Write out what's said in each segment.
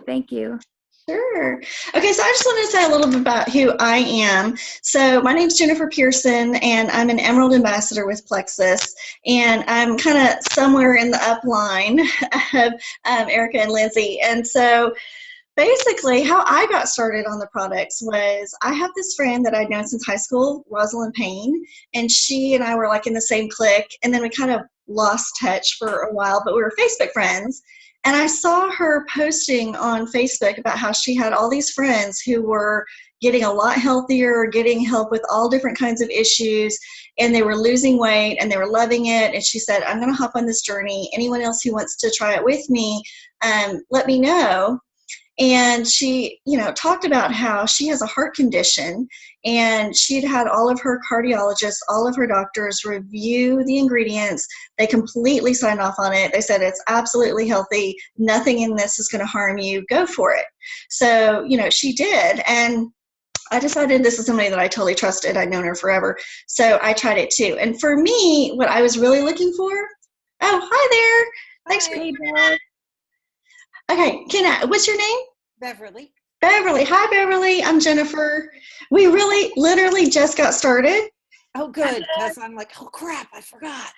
Thank you. Sure. Okay, so I just wanted to say a little bit about who I am. So my name's Jennifer Pearson, and I'm an Emerald Ambassador with Plexus, and I'm kind of somewhere in the upline of Erica and Lindsay. And so basically, how I got started on the products was I have this friend that I'd known since high school, Rosalind Payne, and she and I were like in the same clique, and then we kind of lost touch for a while, but we were Facebook friends. And I saw her posting on Facebook about how she had all these friends who were getting a lot healthier, getting help with all different kinds of issues, and they were losing weight and they were loving it. And she said, I'm going to hop on this journey. Anyone else who wants to try it with me, let me know. And she, talked about how she has a heart condition, and she'd had all of her cardiologists, all of her doctors review the ingredients. They completely signed off on it. They said, it's absolutely healthy. Nothing in this is going to harm you. Go for it. So, she did. And I decided this is somebody that I totally trusted. I'd known her forever. So I tried it too. And for me, what I was really looking for, oh, hi there. Thanks for Hey, Bev. Okay, what's your name? Beverly. Beverly. Hi, Beverly. I'm Jennifer. We really, literally just got started. Oh, good. Because I'm like, oh, crap, I forgot.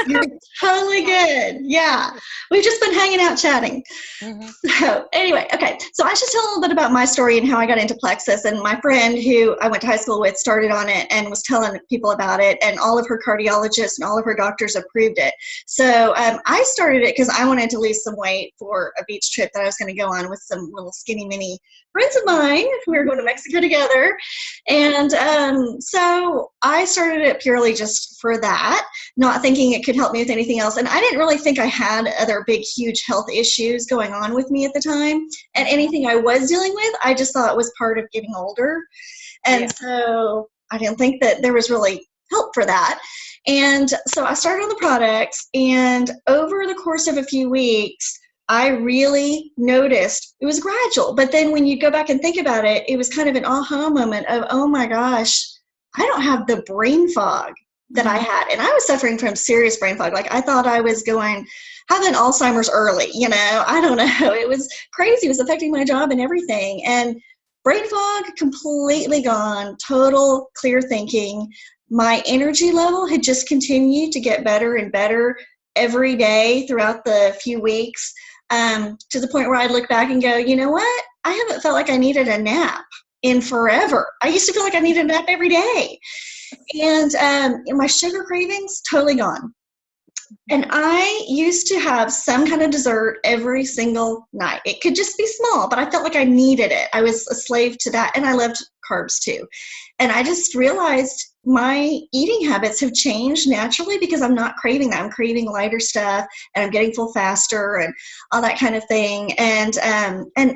You're totally good. Yeah. We've just been hanging out chatting. Mm-hmm. So anyway, okay. So I should tell a little bit about my story and how I got into Plexus. And my friend who I went to high school with started on it and was telling people about it. And all of her cardiologists and all of her doctors approved it. So I started it because I wanted to lose some weight for a beach trip that I was going to go on with some little skinny mini friends of mine. We were going to Mexico together. And so I started it purely just for that, not thinking it could help me with anything else. And I didn't really think I had other big, huge health issues going on with me at the time. And anything I was dealing with, I just thought was part of getting older. And so I didn't think that there was really help for that. And so I started on the products, and over the course of a few weeks, I really noticed it was gradual. But then when you go back and think about it, it was kind of an aha moment of, oh my gosh, I don't have the brain fog that I had. And I was suffering from serious brain fog. Like I thought I was having Alzheimer's early, I don't know. It was crazy. It was affecting my job and everything. And brain fog completely gone, total clear thinking. My energy level had just continued to get better and better every day throughout the few weeks, to the point where I'd look back and go, you know what? I haven't felt like I needed a nap in forever. I used to feel like I needed a nap every day. And my sugar cravings, totally gone. And I used to have some kind of dessert every single night. It could just be small, but I felt like I needed it. I was a slave to that, and I loved carbs too. And I just realized my eating habits have changed naturally because I'm not craving that. I'm craving lighter stuff, and I'm getting full faster and all that kind of thing. And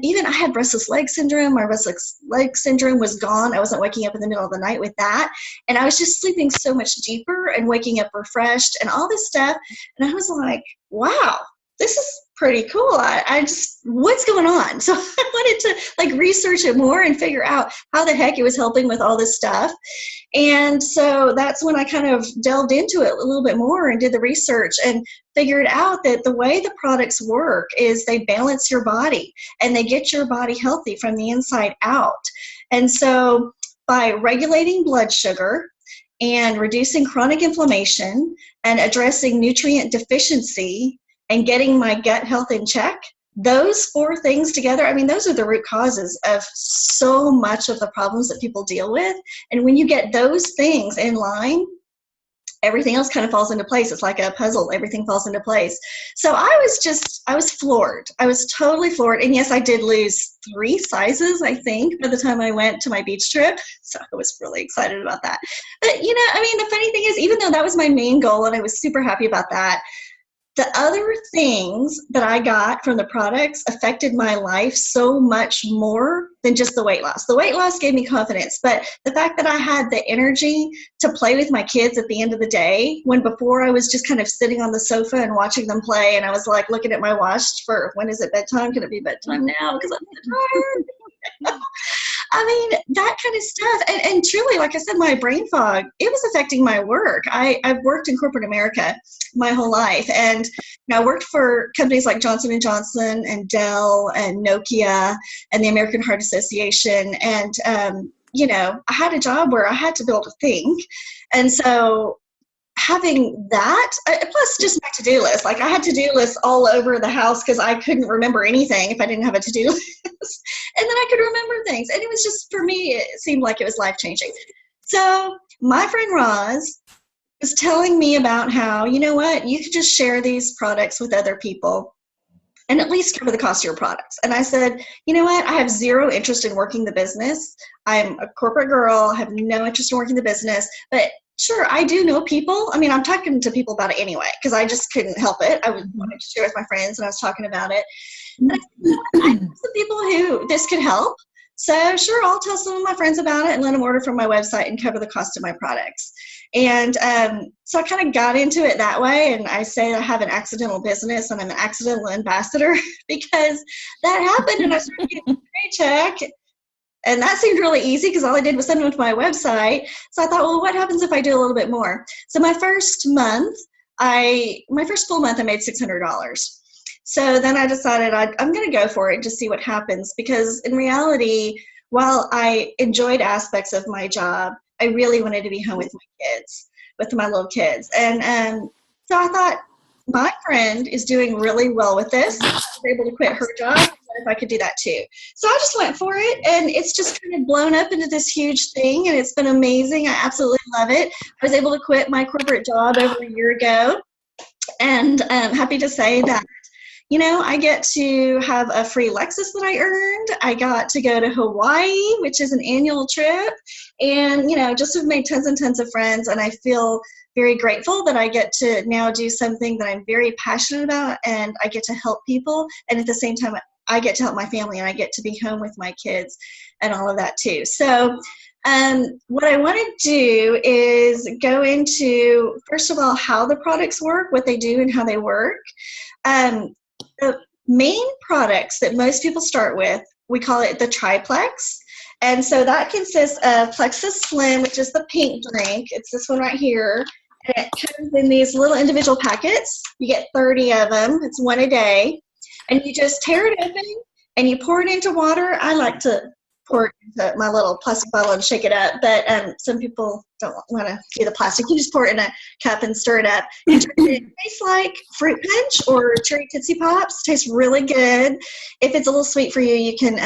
even I had restless leg syndrome. My restless leg syndrome was gone. I wasn't waking up in the middle of the night with that. And I was just sleeping so much deeper and waking up refreshed and all this stuff. And I was like, wow, this is pretty cool. I just, what's going on? So I wanted to research it more and figure out how the heck it was helping with all this stuff. And so that's when I kind of delved into it a little bit more and did the research and figured out that the way the products work is they balance your body and they get your body healthy from the inside out. And so by regulating blood sugar and reducing chronic inflammation and addressing nutrient deficiency and getting my gut health in check, those four things together, I mean, those are the root causes of so much of the problems that people deal with. And when you get those things in line, everything else kind of falls into place. It's like a puzzle. Everything falls into place. So I was floored. I was totally floored. And yes, I did lose 3 sizes, I think, by the time I went to my beach trip. So I was really excited about that. But, the funny thing is, even though that was my main goal and I was super happy about that, the other things that I got from the products affected my life so much more than just the weight loss. The weight loss gave me confidence, but the fact that I had the energy to play with my kids at the end of the day, when before I was just kind of sitting on the sofa and watching them play, and I was like looking at my watch for, when is it bedtime? Can it be bedtime now? Because I'm so tired. I mean, that kind of stuff. And truly, like I said, my brain fog, it was affecting my work. I've worked in corporate America my whole life. And, I worked for companies like Johnson and Johnson and Dell and Nokia and the American Heart Association. And, I had a job where I had to be able to think. And so having that, plus just my to-do list, like I had to-do lists all over the house because I couldn't remember anything if I didn't have a to-do list. And then I could remember things. And it was just, for me, it seemed like it was life-changing. So my friend Roz was telling me about how, you know what, you could just share these products with other people and at least cover the cost of your products. And I said, you know what, I have zero interest in working the business. I'm a corporate girl, I have no interest in working the business, but sure, I do know people. I mean, I'm talking to people about it anyway, because I just couldn't help it. I wanted to share with my friends and I was talking about it. And I said, you know what, I know some people who this could help. So sure, I'll tell some of my friends about it and let them order from my website and cover the cost of my products. And so I kind of got into it that way. And I say I have an accidental business and I'm an accidental ambassador because that happened and I started getting a paycheck. And that seemed really easy because all I did was send them to my website. So I thought, well, what happens if I do a little bit more? So my first full month, I made $600. So then I decided I'm going to go for it, just see what happens. Because in reality, while I enjoyed aspects of my job, I really wanted to be home with my kids, with my little kids. And so I thought, my friend is doing really well with this. I was able to quit her job. If I could do that too. So I just went for it, and it's just kind of blown up into this huge thing, and it's been amazing. I absolutely love it. I was able to quit my corporate job over a year ago, and I'm happy to say that, I get to have a free Lexus that I earned. I got to go to Hawaii, which is an annual trip, and, just have made tons and tons of friends, and I feel very grateful that I get to now do something that I'm very passionate about, and I get to help people, and at the same time, I get to help my family, and I get to be home with my kids and all of that too. So what I want to do is go into, first of all, how the products work, what they do and how they work. The main products that most people start with, we call it the triplex. And so that consists of Plexus Slim, which is the pink drink. It's this one right here. And it comes in these little individual packets. You get 30 of them. It's one a day. And you just tear it open and you pour it into water. I like to pour it into my little plastic bottle and shake it up, but some people don't want to do the plastic. You just pour it in a cup and stir it up. It tastes like fruit punch or cherry Tootsie Pops. It tastes really good. If it's a little sweet for you, you can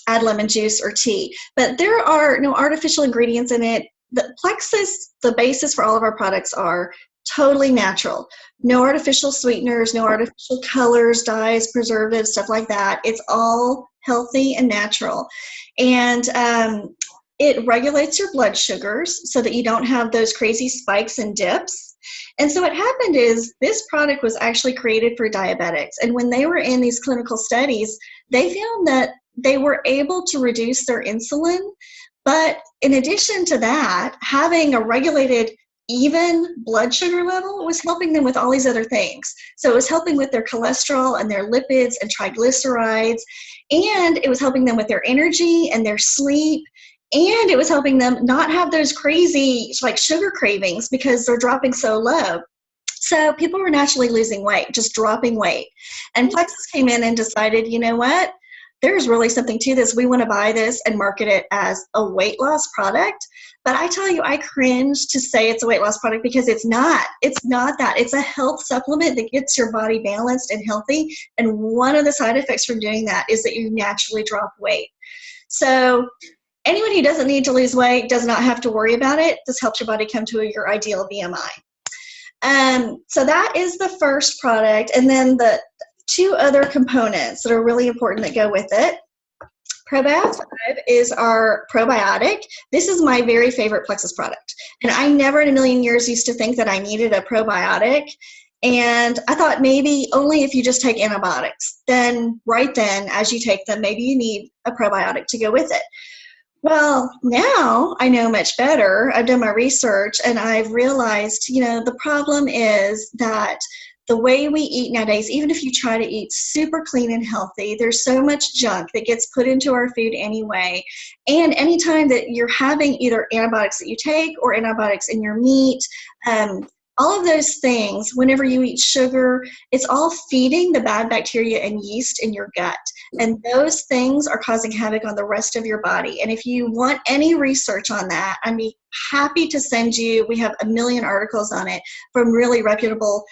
add lemon juice or tea. But there are no artificial ingredients in it. The Plexus, the basis for all of our products are totally natural. No artificial sweeteners, no artificial colors, dyes, preservatives, stuff like that. It's all healthy and natural. And it regulates your blood sugars so that you don't have those crazy spikes and dips. And so what happened is this product was actually created for diabetics. And when they were in these clinical studies, they found that they were able to reduce their insulin. But in addition to that, having a regulated even blood sugar level was helping them with all these other things. So it was helping with their cholesterol and their lipids and triglycerides, and it was helping them with their energy and their sleep, and it was helping them not have those crazy like sugar cravings because they're dropping so low. So people were naturally losing weight, just dropping weight. And Plexus came in and decided, you know what? There's really something to this. We want to buy this and market it as a weight loss product. But I tell you, I cringe to say it's a weight loss product because it's not. It's not that. It's a health supplement that gets your body balanced and healthy. And one of the side effects from doing that is that you naturally drop weight. So anyone who doesn't need to lose weight does not have to worry about it. This helps your body come to your ideal BMI. So that is the first product. And then the two other components that are really important that go with it. Probiotic 5 is our probiotic. This is my very favorite Plexus product. And I never in a million years used to think that I needed a probiotic. And I thought maybe only if you just take antibiotics. Then right then, as you take them, maybe you need a probiotic to go with it. Well, now I know much better. I've done my research and I've realized, the problem is that the way we eat nowadays, even if you try to eat super clean and healthy, there's so much junk that gets put into our food anyway. And anytime that you're having either antibiotics that you take or antibiotics in your meat, all of those things, whenever you eat sugar, it's all feeding the bad bacteria and yeast in your gut. And those things are causing havoc on the rest of your body. And if you want any research on that, I'd be happy to send you, we have a million articles on it from really reputable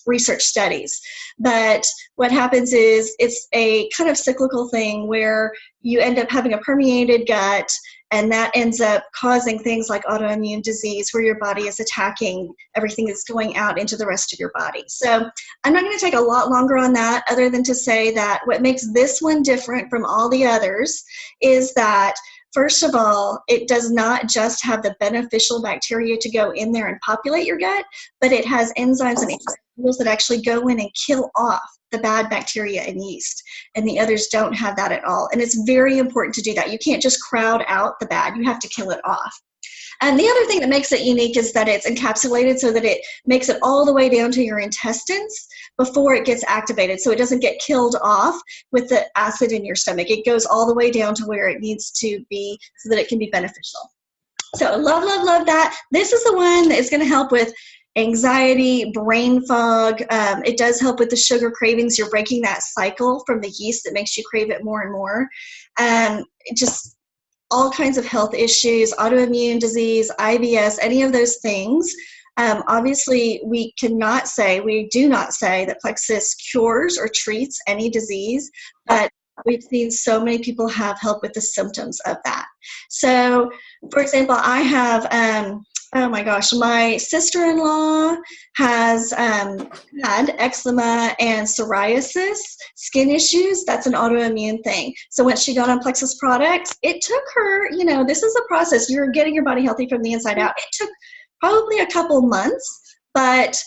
research studies. But what happens is it's a kind of cyclical thing where you end up having a permeated gut, and that ends up causing things like autoimmune disease where your body is attacking everything that's going out into the rest of your body. So I'm not going to take a lot longer on that, other than to say that what makes this one different from all the others is that, first of all, it does not just have the beneficial bacteria to go in there and populate your gut, but it has enzymes and antibiotics that actually go in and kill off the bad bacteria and yeast. And the others don't have that at all. And it's very important to do that. You can't just crowd out the bad. You have to kill it off. And the other thing that makes it unique is that it's encapsulated so that it makes it all the way down to your intestines before it gets activated. So it doesn't get killed off with the acid in your stomach. It goes all the way down to where it needs to be so that it can be beneficial. So love, love, love that. This is the one that is going to help with anxiety, brain fog. It does help with the sugar cravings. You're breaking that cycle from the yeast that makes you crave it more and more. Just all kinds of health issues, autoimmune disease, IBS, any of those things. Obviously, we do not say that Plexus cures or treats any disease, but we've seen so many people have help with the symptoms of that. So, for example, I have, oh my gosh, my sister-in-law has had eczema and psoriasis, skin issues. That's an autoimmune thing. So when she got on Plexus products, it took her, this is a process. You're getting your body healthy from the inside out. It took probably a couple months, but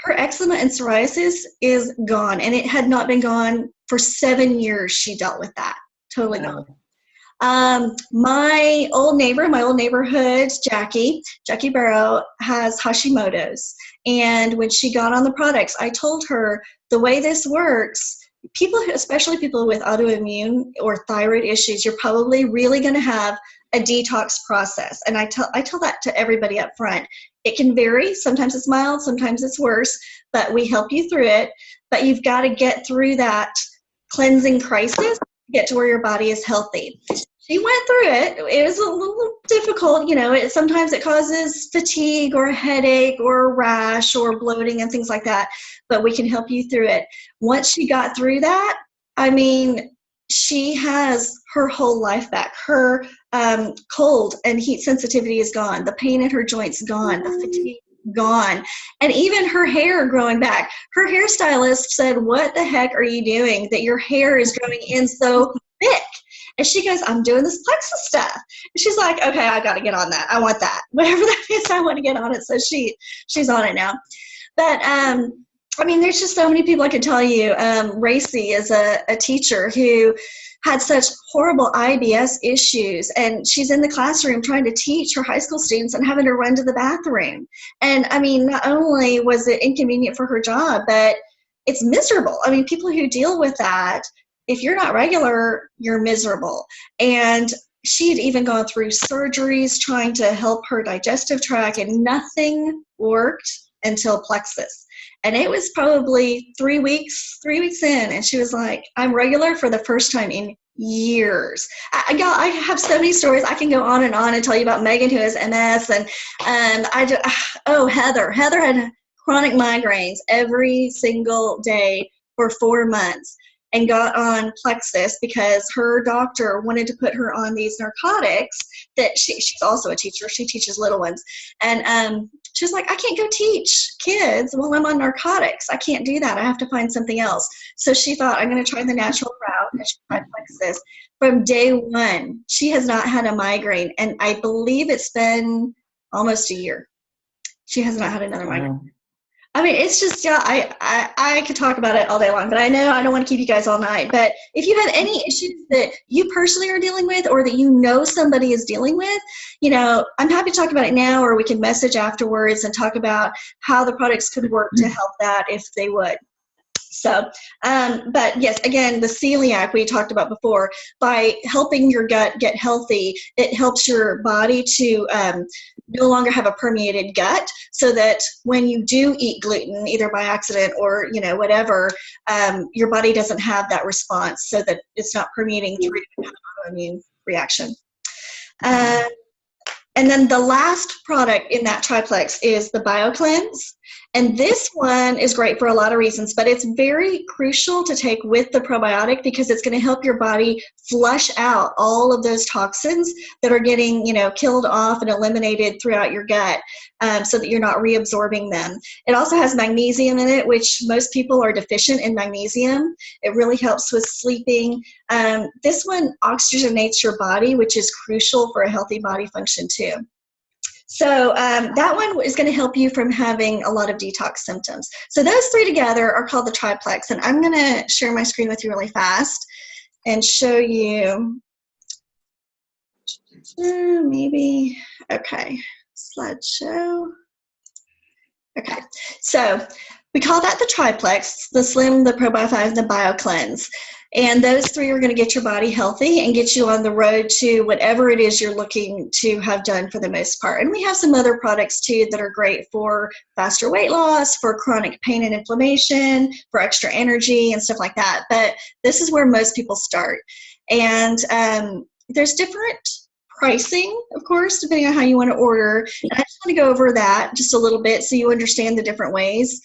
her eczema and psoriasis is gone. And it had not been gone for 7 years. She dealt with that. Totally gone. My old neighborhood, Jackie Barrow, has Hashimoto's. And when she got on the products, I told her the way this works, especially people with autoimmune or thyroid issues, you're probably really going to have a detox process. And I tell that to everybody up front. It can vary. Sometimes it's mild, sometimes it's worse, but we help you through it. But you've got to get through that cleansing crisis to get to where your body is healthy. She went through it. It was a little difficult, sometimes it causes fatigue or a headache or a rash or bloating and things like that, but we can help you through it. Once she got through that, she has her whole life back. Her cold and heat sensitivity is gone. The pain in her joints gone. The fatigue gone. And even her hair growing back. Her hairstylist said, "What the heck are you doing that your hair is growing in so thick?" And she goes, "I'm doing this Plexus stuff." And she's like, "Okay, I got to get on that. I want that. Whatever that is, I want to get on it." So she's on it now. But there's just so many people I could tell you. Racy is a teacher who had such horrible IBS issues, and she's in the classroom trying to teach her high school students and having to run to the bathroom. And not only was it inconvenient for her job, but it's miserable. People who deal with that, if you're not regular, you're miserable. And she'd even gone through surgeries trying to help her digestive tract, and nothing worked until Plexus. And it was probably 3 weeks in, and she was like, "I'm regular for the first time in years." I have so many stories. I can go on and tell you about Megan, who has MS, and Heather. Heather had chronic migraines every single day for 4 months and got on Plexus because her doctor wanted to put her on these narcotics that she's also a teacher. She teaches little ones. And she's like, "I can't go teach kids while I'm on narcotics. I can't do that. I have to find something else." So she thought, "I'm going to try the natural route." And she tried Plexus. From day one, she has not had a migraine. And I believe it's been almost a year. She has not had another migraine. It's just, I could talk about it all day long, but I know I don't want to keep you guys all night. But if you have any issues that you personally are dealing with, or that somebody is dealing with, I'm happy to talk about it now, or we can message afterwards and talk about how the products could work to help that if they would. So, but yes, again, the celiac we talked about before, by helping your gut get healthy, it helps your body to no longer have a permeated gut, so that when you do eat gluten, either by accident or, whatever, your body doesn't have that response, so that it's not permeating through an autoimmune reaction. And then the last product in that triplex is the BioCleanse. And this one is great for a lot of reasons, but it's very crucial to take with the probiotic because it's going to help your body flush out all of those toxins that are getting, killed off and eliminated throughout your gut, so that you're not reabsorbing them. It also has magnesium in it, which most people are deficient in magnesium. It really helps with sleeping. This one oxygenates your body, which is crucial for a healthy body function too. So that one is going to help you from having a lot of detox symptoms. So those three together are called the triplex. And I'm going to share my screen with you really fast and show you, maybe, okay, slideshow. Okay, so we call that the triplex, the Slim, the Probiotic, and the BioCleanse. And those three are going to get your body healthy and get you on the road to whatever it is you're looking to have done for the most part. And we have some other products too that are great for faster weight loss, for chronic pain and inflammation, for extra energy and stuff like that. But this is where most people start. And there's different pricing, of course, depending on how you want to order. And I just want to go over that just a little bit so you understand the different ways.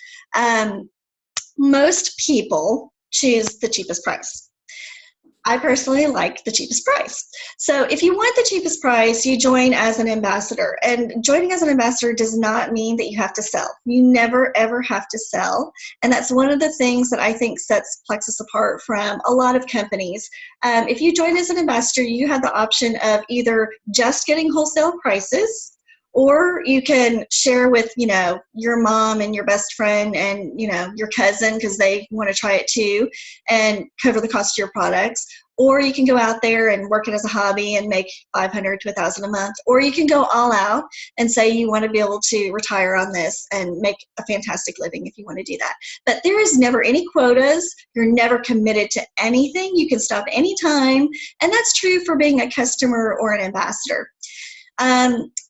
Most people choose the cheapest price. I personally like the cheapest price. So if you want the cheapest price, you join as an ambassador. And joining as an ambassador does not mean that you have to sell. You never, ever have to sell. And that's one of the things that I think sets Plexus apart from a lot of companies. If you join as an ambassador, you have the option of either just getting wholesale prices, or you can share with, your mom and your best friend and, your cousin because they want to try it too and cover the cost of your products. Or you can go out there and work it as a hobby and make $500 to $1,000 a month. Or you can go all out and say you want to be able to retire on this and make a fantastic living if you want to do that. But there is never any quotas. You're never committed to anything. You can stop anytime. And that's true for being a customer or an ambassador.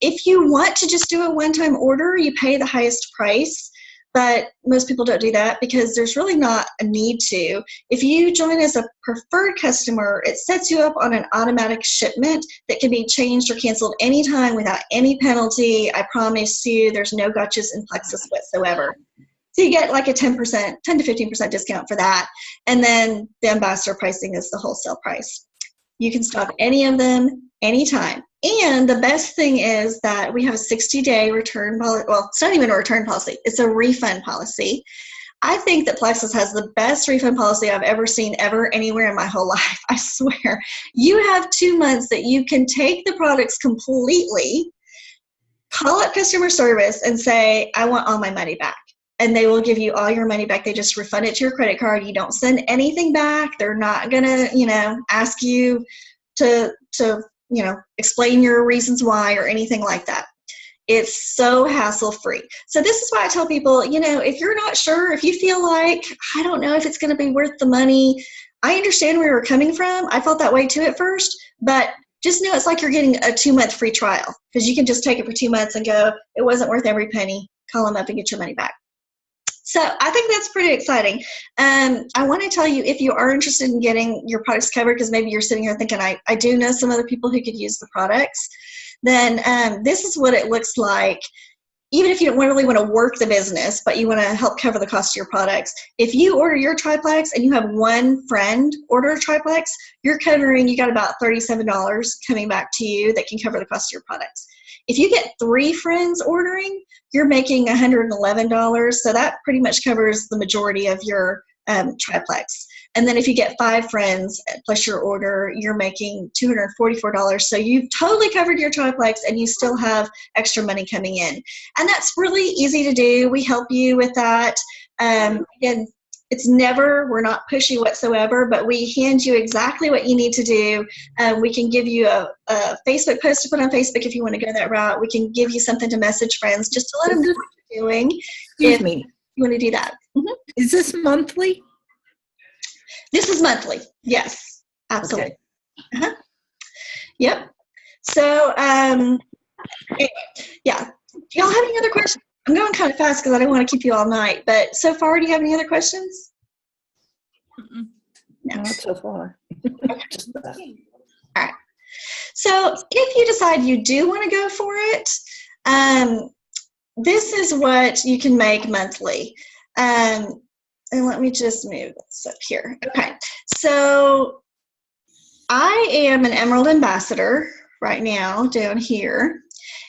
If you want to just do a one-time order, you pay the highest price, but most people don't do that because there's really not a need to. If you join as a preferred customer, it sets you up on an automatic shipment that can be changed or canceled anytime without any penalty. I promise you there's no gotchas in Plexus whatsoever. So you get like a 10% to 15% discount for that. And then the ambassador pricing is the wholesale price. You can stop any of them anytime. And the best thing is that we have a 60-day return policy. Well, it's not even a return policy. It's a refund policy. I think that Plexus has the best refund policy I've ever seen anywhere in my whole life. I swear. You have 2 months that you can take the products completely, call up customer service and say, I want all my money back. And they will give you all your money back. They just refund it to your credit card. You don't send anything back. They're not going to, ask you to explain your reasons why or anything like that. It's so hassle-free. So this is why I tell people, if you're not sure, if you feel like, I don't know if it's going to be worth the money, I understand where you're coming from. I felt that way too at first, but just know it's like you're getting a 2-month free trial because you can just take it for 2 months and go, it wasn't worth every penny. Call them up and get your money back. So I think that's pretty exciting. I want to tell you, if you are interested in getting your products covered, because maybe you're sitting here thinking, I do know some other people who could use the products, then this is what it looks like. Even if you don't really want to work the business, but you want to help cover the cost of your products, if you order your triplex and you have one friend order a triplex, you got about $37 coming back to you that can cover the cost of your products. If you get 3 friends ordering, you're making $111, so that pretty much covers the majority of your triplex. And then if you get 5 friends plus your order, you're making $244. So you've totally covered your triplex and you still have extra money coming in. And that's really easy to do. We help you with that. Again, we're not pushy whatsoever, but we hand you exactly what you need to do. We can give you a Facebook post to put on Facebook if you want to go that route. We can give you something to message friends just to let them know what you're doing. Excuse me. You want to do that. Mm-hmm. Is this monthly? This is monthly. Yes, absolutely. Okay. Yep. So Anyway, yeah. Do y'all have any other questions? I'm going kind of fast because I don't want to keep you all night. But so far, do you have any other questions? Mm-mm. No. Not so far. Just that. All right. So if you decide you do want to go for it, this is what you can make monthly. And let me just move this up here. Okay. So I am an Emerald Ambassador right now down here.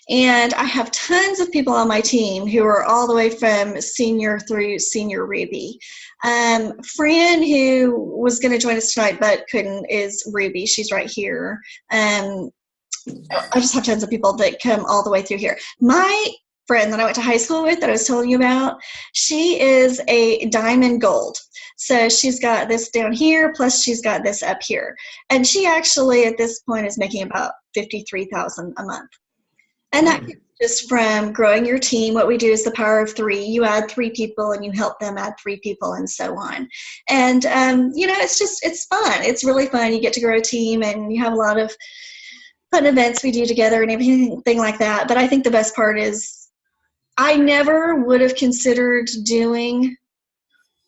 And I have tons of people on my team who are all the way from senior through senior Ruby. Fran, who was going to join us tonight but couldn't, is Ruby. She's right here. I just have tons of people that come all the way through here. My friend that I went to high school with that I was telling you about, she is a diamond gold. So she's got this down here, plus she's got this up here. And she actually at this point is making about $53,000 a month. And that comes just from growing your team. What we do is the power of 3. You add 3 people and you help them add 3 people and so on. And, it's fun. It's really fun. You get to grow a team and you have a lot of fun events we do together and everything like that. But I think the best part is I never would have considered doing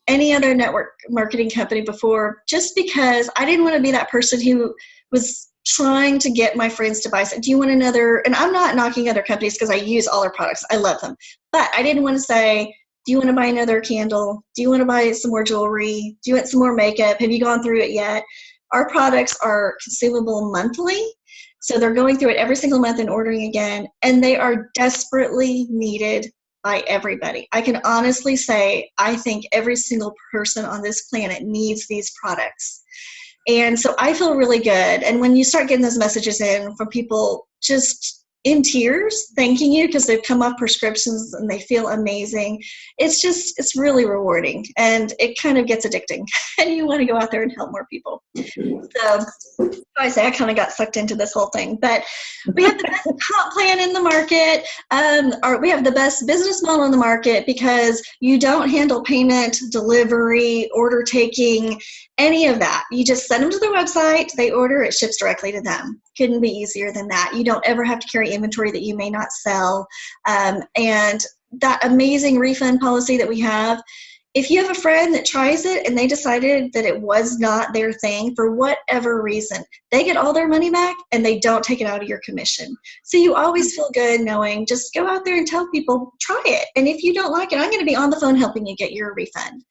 any other network marketing company before, just because I didn't want to be that person who was trying to get my friends to buy something. Do you want another? And I'm not knocking other companies because I use all their products. I love them. But I didn't want to say, do you want to buy another candle? Do you want to buy some more jewelry? Do you want some more makeup? Have you gone through it yet? Our products are consumable monthly. So they're going through it every single month and ordering again. And they are desperately needed by everybody. I can honestly say I think every single person on this planet needs these products. And so I feel really good. And when you start getting those messages in from people just in tears thanking you because they've come off prescriptions and they feel amazing, it's really rewarding. And it kind of gets addicting. And you want to go out there and help more people. So I say I kind of got sucked into this whole thing. But we have the best comp plan in the market. We have the best business model in the market because you don't handle payment, delivery, order taking, any of that. You just send them to their website, they order, it ships directly to them. Couldn't be easier than that. You don't ever have to carry inventory that you may not sell. And that amazing refund policy that we have, if you have a friend that tries it and they decided that it was not their thing for whatever reason, they get all their money back and they don't take it out of your commission. So you always feel good knowing, just go out there and tell people, try it. And if you don't like it, I'm going to be on the phone helping you get your refund.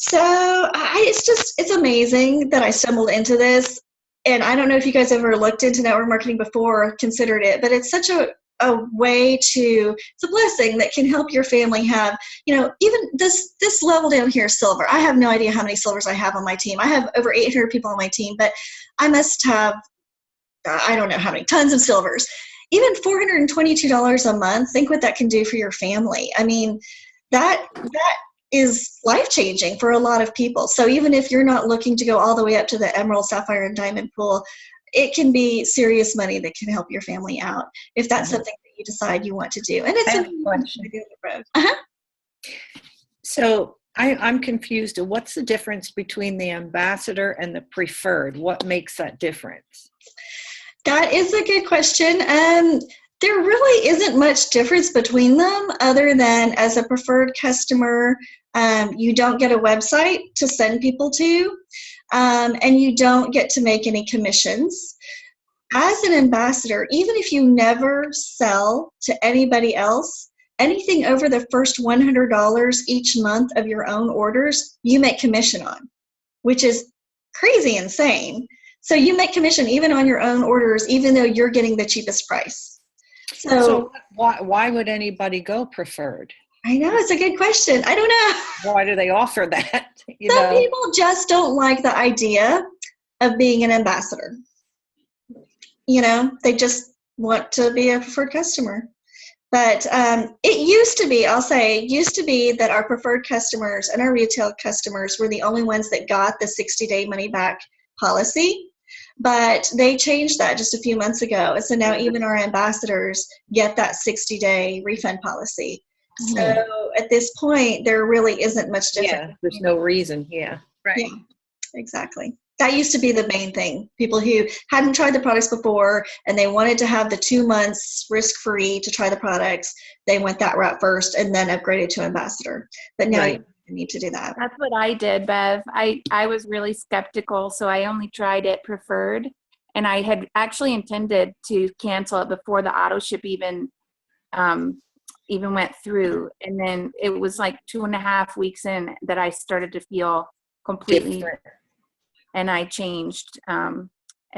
So it's amazing that I stumbled into this. And I don't know if you guys ever looked into network marketing before or considered it, but it's such a way to, it's a blessing that can help your family have, even this level down here, silver. I have no idea how many silvers I have on my team. I have over 800 people on my team, but I must have, I don't know how many, tons of silvers. Even $422 a month, think what that can do for your family. I mean, that is life-changing for a lot of people. So even if you're not looking to go all the way up to the emerald, sapphire, and diamond pool, it can be serious money that can help your family out if that's something that you decide you want to do. And it's I have a question. Uh-huh. So I'm confused. What's the difference between the ambassador and the preferred? What makes that difference? That is a good question. There really isn't much difference between them other than as a preferred customer, you don't get a website to send people to, and you don't get to make any commissions. As an ambassador, even if you never sell to anybody else, anything over the first $100 each month of your own orders, you make commission on, which is crazy insane. So you make commission even on your own orders, even though you're getting the cheapest price. So why would anybody go preferred? I know, it's a good question. I don't know. Why do they offer that? Some people just don't like the idea of being an ambassador. They just want to be a preferred customer. But it used to be that our preferred customers and our retail customers were the only ones that got the 60-day money back policy. But they changed that just a few months ago. And so now even our ambassadors get that 60-day refund policy. So at this point, there really isn't much difference. Yeah, there's no reason. Yeah, right. Yeah, exactly. That used to be the main thing. People who hadn't tried the products before and they wanted to have the 2 months risk-free to try the products, they went that route first and then upgraded to Ambassador. But now Right. you need to do that. That's what I did, Bev. I was really skeptical, so I only tried it preferred. And I had actually intended to cancel it before the auto ship even went through. And then it was like 2.5 weeks in that I started to feel completely Different. and I changed and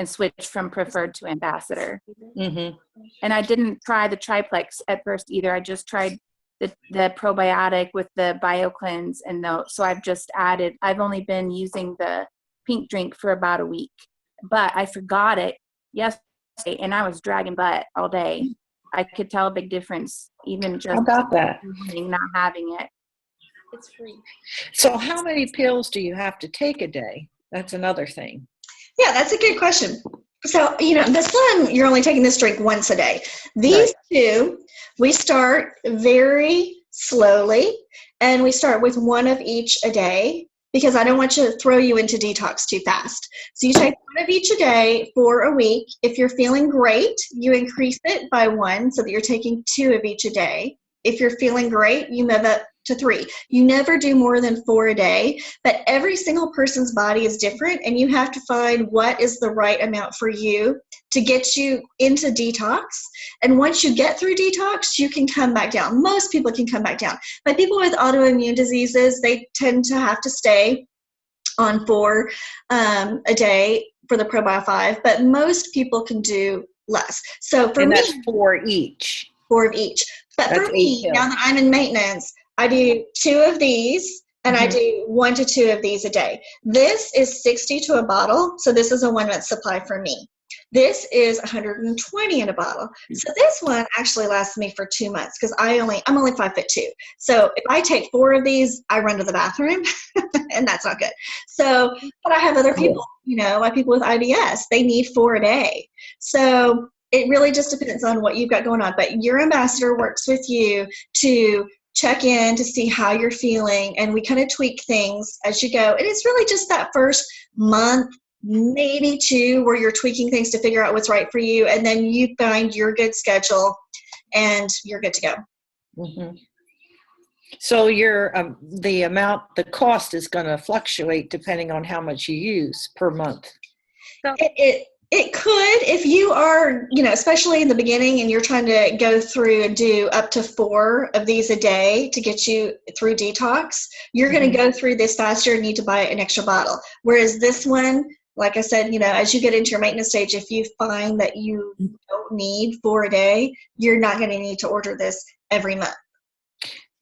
switched from preferred to Ambassador. Mm-hmm. And I didn't try the triplex at first either. I just tried the probiotic with the BioCleanse, and so I've only been using the pink drink for about a week, but I forgot it yesterday and I was dragging butt all day. I could tell a big difference even just How about that? not having it. It's free. So how many pills do you have to take a day? That's another thing. Yeah, that's a good question. So, this one, you're only taking this drink once a day. These two, we start very slowly, and we start with one of each a day because I don't want to throw you into detox too fast. So you take one of each a day for a week. If you're feeling great, you increase it by 1 so that you're taking 2 of each a day. If you're feeling great, you move up to 3. You never do more than 4 a day, but every single person's body is different, and you have to find what is the right amount for you to get you into detox. And once you get through detox, you can come back down. Most people can come back down. But people with autoimmune diseases, they tend to have to stay on 4 a day for the Probio 5, but most people can do less. So for And me, that's 4 each. 4 of each. But That's for me, 8 pills. now that I'm in maintenance, I do 2 of these, and I do 1 to 2 of these a day. This is 60 to a bottle, so this is a 1 month supply for me. This is 120 in a bottle. So this one actually lasts me for 2 months because I'm only 5'2". So if I take 4 of these, I run to the bathroom, and that's not good. So, but I have other people, like people with IBS, they need 4 a day. So it really just depends on what you've got going on. But your ambassador works with you to check in to see how you're feeling, and we kind of tweak things as you go. And it's really just that first month, maybe 2, where you're tweaking things to figure out what's right for you, and then you find your good schedule and you're good to go. Mm-hmm. So the cost is going to fluctuate depending on how much you use per month. It could, if you are, especially in the beginning and you're trying to go through and do up to 4 of these a day to get you through detox, you're going to go through this faster and need to buy an extra bottle. Whereas this one, like I said, as you get into your maintenance stage, if you find that you don't need 4 a day, you're not going to need to order this every month.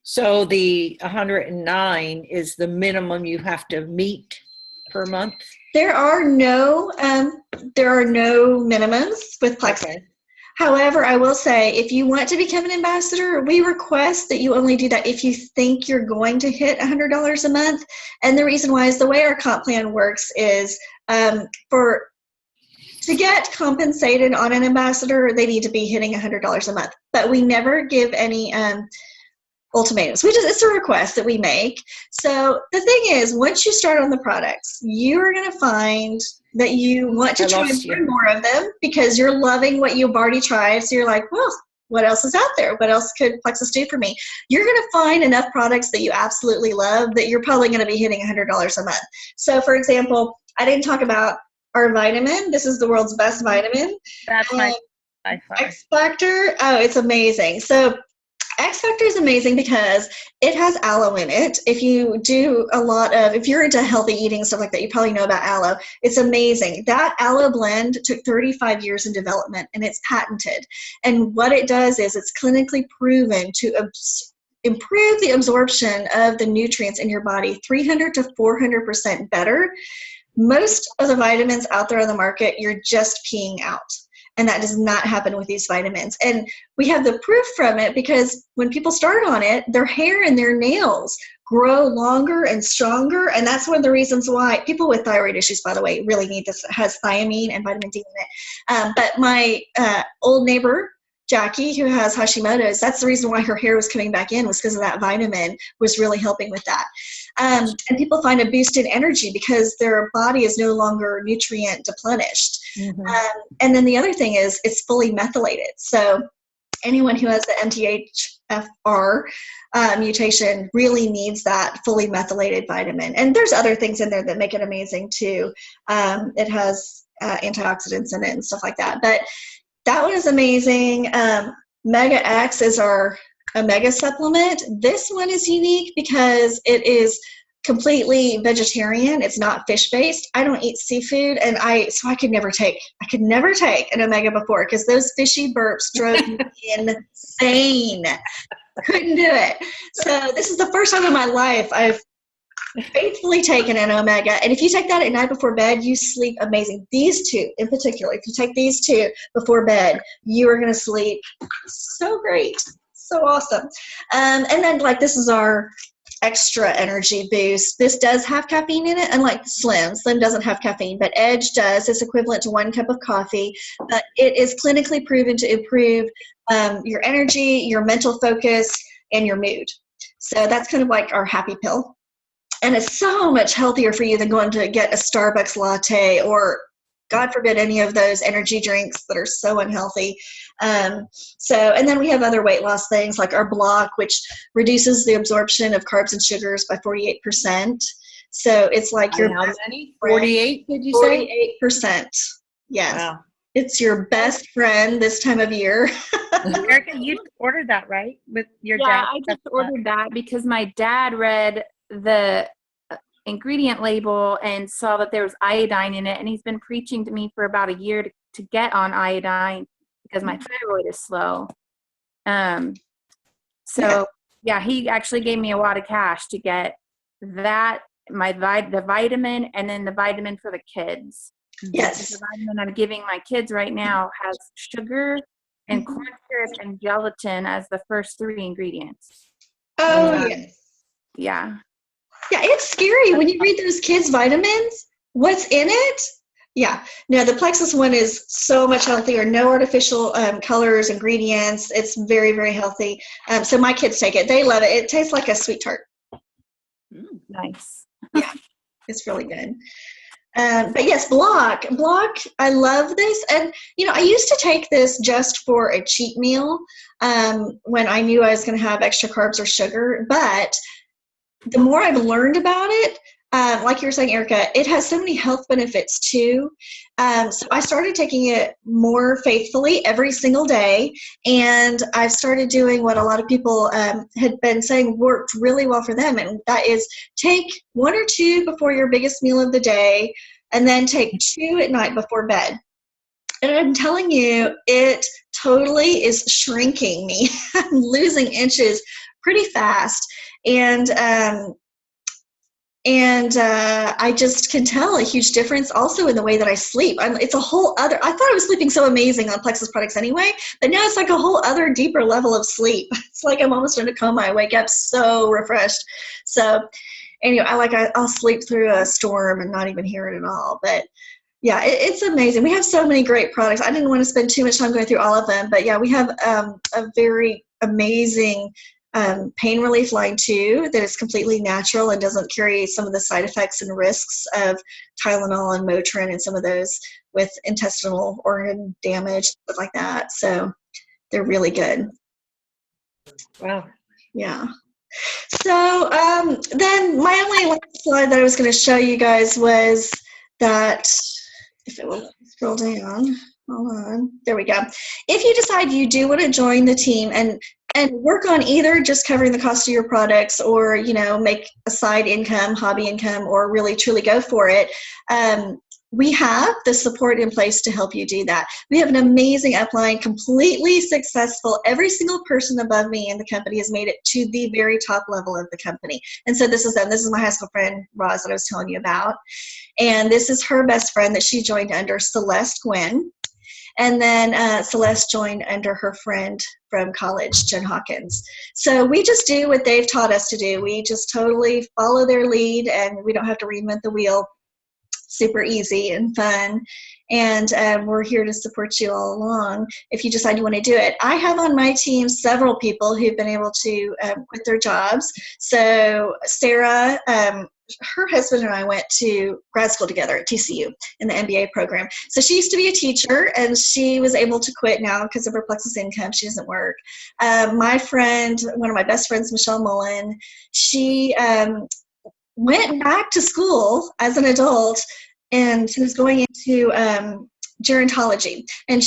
So the 109 is the minimum you have to meet per month? There are no minimums with Plexus. Okay. However, I will say, if you want to become an ambassador, we request that you only do that if you think you're going to hit $100 a month. And the reason why is the way our comp plan works is to get compensated on an ambassador, they need to be hitting $100 a month. But we never give any ultimatums. It's a request that we make. So the thing is, once you start on the products, you are going to find that you want to try more of them because you're loving what you've already tried. So you're like, well, what else is out there? What else could Plexus do for me? You're going to find enough products that you absolutely love that you're probably going to be hitting $100 a month. So for example, I didn't talk about our vitamin. This is the world's best vitamin. That's my X Factor. Oh, it's amazing. So X Factor is amazing because it has aloe in it. If you're into healthy eating, stuff like that, you probably know about aloe. It's amazing. That aloe blend took 35 years in development, and it's patented. And what it does is it's clinically proven to improve the absorption of the nutrients in your body 300 to 400% better. Most of the vitamins out there on the market, you're just peeing out. And that does not happen with these vitamins. And we have the proof from it because when people start on it, their hair and their nails grow longer and stronger. And that's one of the reasons why people with thyroid issues, by the way, really need this. It has thiamine and vitamin D in it. But my old neighbor, Jackie, who has Hashimoto's, that's the reason why her hair was coming back in, was because of that vitamin was really helping with that. And people find a boost in energy because their body is no longer nutrient deplenished. And then the other thing is it's fully methylated. So anyone who has the MTHFR mutation really needs that fully methylated vitamin. And there's other things in there that make it amazing too. It has antioxidants in it and stuff like that. But that one is amazing. Mega X is our omega supplement. This one is unique because it is completely vegetarian. It's not fish based. I don't eat seafood, and I could never take an omega before, because those fishy burps drove me insane. Couldn't do it. So this is the first time in my life I've faithfully taken an omega, and if you take that at night before bed, you sleep amazing. These two in particular, if you take these two before bed, you are going to sleep so great, so awesome. And then this is our extra energy boost. This does have caffeine in it, unlike Slim. Slim doesn't have caffeine, but Edge does. It's equivalent to 1 cup of coffee, but it is clinically proven to improve your energy, your mental focus, and your mood. So that's kind of like our happy pill. And it's so much healthier for you than going to get a Starbucks latte or, God forbid, any of those energy drinks that are so unhealthy. And then we have other weight loss things like our block, which reduces the absorption of carbs and sugars by 48%. So it's like your how many? 48, did you say? 48%. Yes. Wow. It's your best friend this time of year. Erica, you ordered that, right? With your dad? Yeah, I just ordered that because my dad read the ingredient label and saw that there was iodine in it, and he's been preaching to me for about a year to get on iodine because my thyroid is slow. He actually gave me a wad of cash to get that, the vitamin, and then the vitamin for the kids. Yes. The vitamin I'm giving my kids right now has sugar and corn syrup and gelatin as the first 3 ingredients. Oh, yes. Yeah. Yeah, it's scary when you read those kids' vitamins. What's in it? Yeah. No, the Plexus one is so much healthier. No artificial colors, ingredients. It's very, very healthy. So my kids take it. They love it. It tastes like a sweet tart. Nice. Yeah, it's really good. But yes, block, I love this. And, I used to take this just for a cheat meal when I knew I was going to have extra carbs or sugar. But the more I've learned about it, like you were saying, Erica, it has so many health benefits too. So I started taking it more faithfully every single day. And I've started doing what a lot of people had been saying worked really well for them. And that is take 1 or 2 before your biggest meal of the day, and then take 2 at night before bed. And I'm telling you, it totally is shrinking me. I'm losing inches pretty fast. And I just can tell a huge difference also in the way that I sleep. It's a whole other, I thought I was sleeping so amazing on Plexus products anyway, but now it's like a whole other deeper level of sleep. It's like I'm almost in a coma. I wake up so refreshed. So anyway, I'll sleep through a storm and not even hear it at all. But yeah, it's amazing. We have so many great products. I didn't want to spend too much time going through all of them, but yeah, we have a very amazing pain relief line too that is completely natural and doesn't carry some of the side effects and risks of Tylenol and Motrin and some of those with intestinal organ damage, stuff like that. So they're really good. Wow. Yeah. So then my only last slide that I was going to show you guys was that, if it will scroll down, hold on, there we go. If you decide you do want to join the team and work on either just covering the cost of your products or, make a side income, hobby income, or really truly go for it, we have the support in place to help you do that. We have an amazing upline, completely successful. Every single person above me in the company has made it to the very top level of the company. And so this is them. This is my high school friend, Roz, that I was telling you about. And this is her best friend that she joined under, Celeste Gwynn. And then Celeste joined under her friend from college, Jen Hawkins. So we just do what they've taught us to do. We just totally follow their lead, and we don't have to reinvent the wheel. super easy and fun. And we're here to support you all along if you decide you want to do it. I have on my team several people who've been able to quit their jobs. So Sarah, her husband and I went to grad school together at TCU in the MBA program. So she used to be a teacher, and she was able to quit now because of her Plexus income. She doesn't work. My friend, one of my best friends, Michelle Mullen, she went back to school as an adult, and she was going into gerontology. And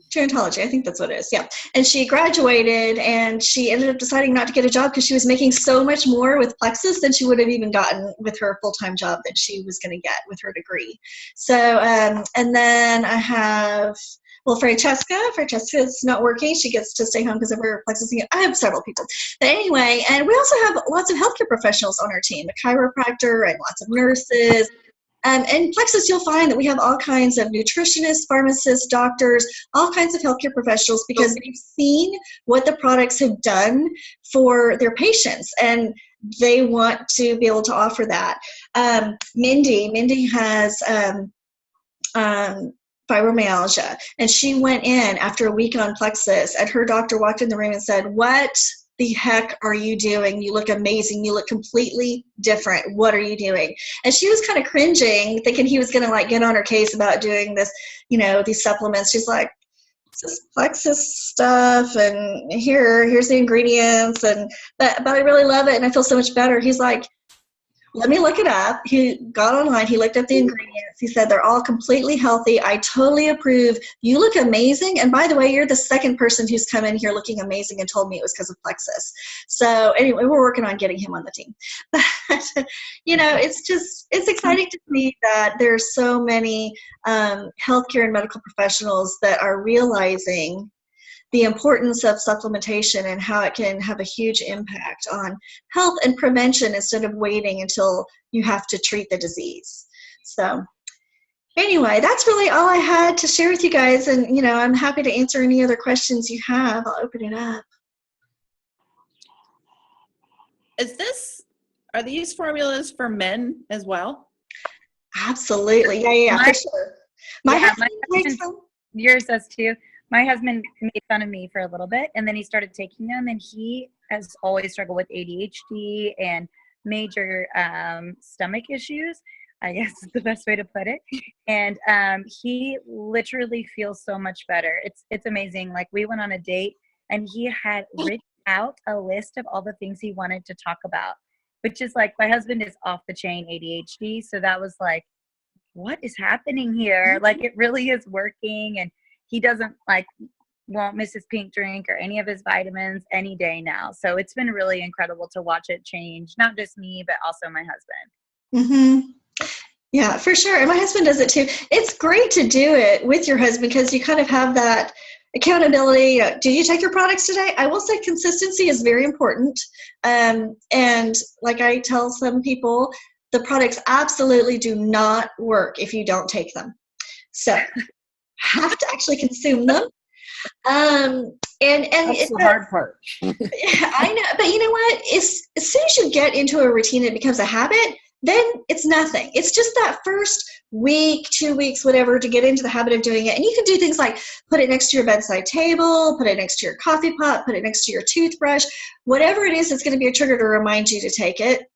gerontology, I think that's what it is, yeah. And she graduated, and she ended up deciding not to get a job because she was making so much more with Plexus than she would have even gotten with her full-time job that she was going to get with her degree. So, and then I have, well, Francesca is not working. She gets to stay home because of her Plexus. I have several people. But anyway, and we also have lots of healthcare professionals on our team, a chiropractor and lots of nurses. And Plexus, you'll find that we have all kinds of nutritionists, pharmacists, doctors, all kinds of healthcare professionals, because they've seen what the products have done for their patients, and they want to be able to offer that. Mindy has fibromyalgia, and she went in after a week on Plexus, and her doctor walked in the room and said, "What the heck are you doing? You look amazing. You look completely different. What are you doing?" And she was kind of cringing, thinking he was going to like get on her case about doing this, these supplements. She's like, "It's this Plexus stuff, and here's the ingredients, but I really love it, and I feel so much better." He's like, "Let me look it up." He got online, he looked up the ingredients. He said, "They're all completely healthy. I totally approve. You look amazing. And by the way, you're the second person who's come in here looking amazing and told me it was because of Plexus." So anyway, we're working on getting him on the team. But, it's exciting to see that there's so many healthcare and medical professionals that are realizing the importance of supplementation and how it can have a huge impact on health and prevention instead of waiting until you have to treat the disease. So anyway, that's really all I had to share with you guys. And, I'm happy to answer any other questions you have. I'll open it up. Are these formulas for men as well? Absolutely. Yeah, for sure. My husband takes them. Yours does too. My husband made fun of me for a little bit, and then he started taking them, and he has always struggled with ADHD and major stomach issues, I guess is the best way to put it. And he literally feels so much better. It's amazing. Like, we went on a date, and he had written out a list of all the things he wanted to talk about, which is like, my husband is off the chain ADHD. So that was like, what is happening here? Like, it really is working. And he won't miss his pink drink or any of his vitamins any day now. So it's been really incredible to watch it change, not just me, but also my husband. Mm-hmm. Yeah, for sure. And my husband does it too. It's great to do it with your husband because you kind of have that accountability. Did you take your products today? I will say consistency is very important. And like I tell some people, the products absolutely do not work if you don't take them. So have to actually consume them. And That's the hard part. I know, but you know what? As soon as you get into a routine, it becomes a habit. Then it's nothing. It's just that first week, 2 weeks, whatever, to get into the habit of doing it. And you can do things like put it next to your bedside table, put it next to your coffee pot, put it next to your toothbrush, whatever it is, it's going to be a trigger to remind you to take it.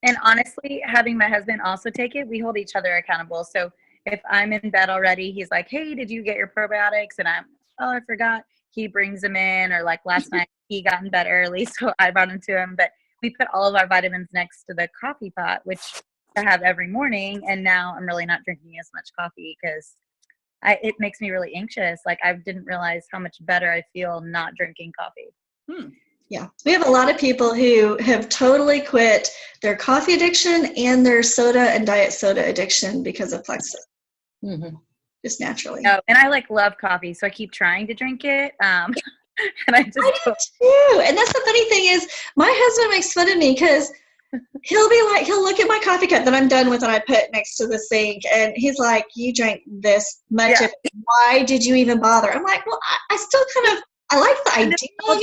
And honestly, having my husband also take it, we hold each other accountable. So if I'm in bed already, he's like, "Hey, did you get your probiotics?" And I forgot. He brings them in, or like last night, he got in bed early, so I brought them to him. But we put all of our vitamins next to the coffee pot, which I have every morning. And now I'm really not drinking as much coffee because it makes me really anxious. Like, I didn't realize how much better I feel not drinking coffee. Yeah, we have a lot of people who have totally quit their coffee addiction and their soda and diet soda addiction because of Plexus. Mm-hmm. Just naturally. Oh, and I love coffee, so I keep trying to drink it. And I do too. And that's the funny thing is, my husband makes fun of me because he'll look at my coffee cup that I'm done with and I put next to the sink, and he's like, "You drank this much of it. Why did you even bother?" I'm like, "Well, I still kind of, I like the idea.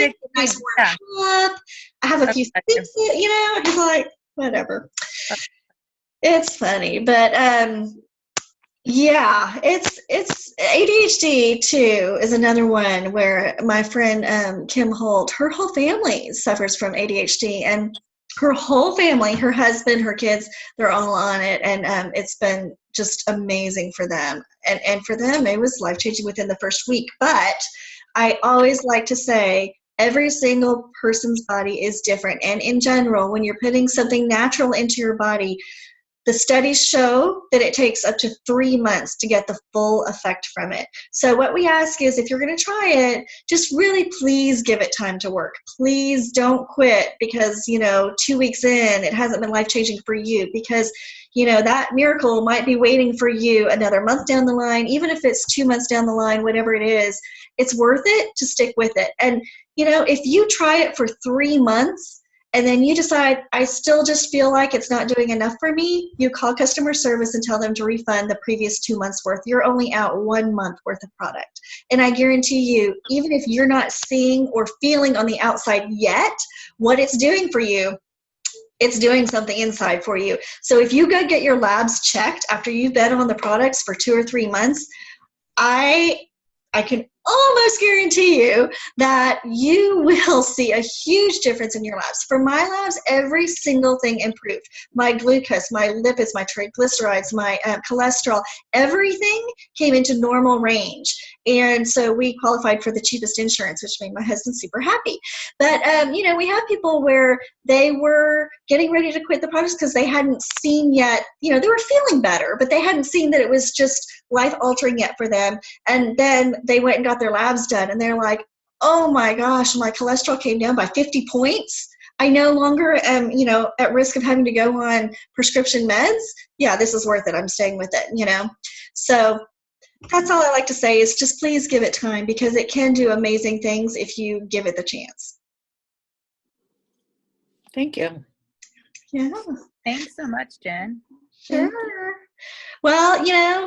It's a nice warm cup. I have a few things, he's like, whatever." It's funny, but yeah, it's ADHD too is another one where my friend Kim Holt, her whole family suffers from ADHD, and her whole family, her husband, her kids, they're all on it, and it's been just amazing for them. And for them, it was life changing within the first week. But I always like to say, every single person's body is different, and in general, when you're putting something natural into your body, the studies show that it takes up to 3 months to get the full effect from it. So what we ask is, if you're going to try it, just really please give it time to work. Please don't quit because, 2 weeks in, it hasn't been life-changing for you, because, that miracle might be waiting for you another month down the line. Even if it's 2 months down the line, whatever it is, it's worth it to stick with it. And, if you try it for 3 months, and then you decide, I still just feel like it's not doing enough for me, you call customer service and tell them to refund the previous 2 months worth. You're only out 1 month worth of product. And I guarantee you, even if you're not seeing or feeling on the outside yet what it's doing for you, it's doing something inside for you. So if you go get your labs checked after you've been on the products for 2 or 3 months, I can almost guarantee you that you will see a huge difference in your labs. For my labs, every single thing improved. My glucose, my lipids, my triglycerides, my cholesterol, everything came into normal range. And so we qualified for the cheapest insurance, which made my husband super happy. But, we have people where they were getting ready to quit the products because they hadn't seen yet, they were feeling better, but they hadn't seen that it was just life-altering yet for them. And then they went and got their labs done, and they're like, oh my gosh, my cholesterol came down by 50 points. I no longer am, at risk of having to go on prescription meds. Yeah, this is worth it. I'm staying with it, So that's all I like to say is just please give it time, because it can do amazing things if you give it the chance. Thank you. Yeah. Thanks so much, Jen. Sure. Well,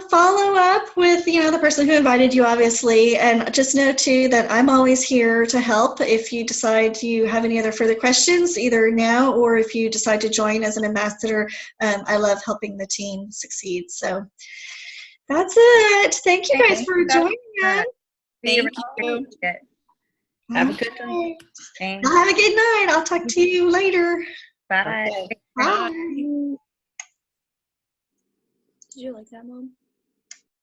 follow up with, the person who invited you, obviously, and just know, too, that I'm always here to help if you decide you have any other further questions, either now or if you decide to join as an ambassador. I love helping the team succeed. So that's it. Thank you guys for joining us. Thank you. Have a good night. Thanks. Well, have a good night. I'll talk to you later. Bye. Okay. Bye. Did you like that, Mom?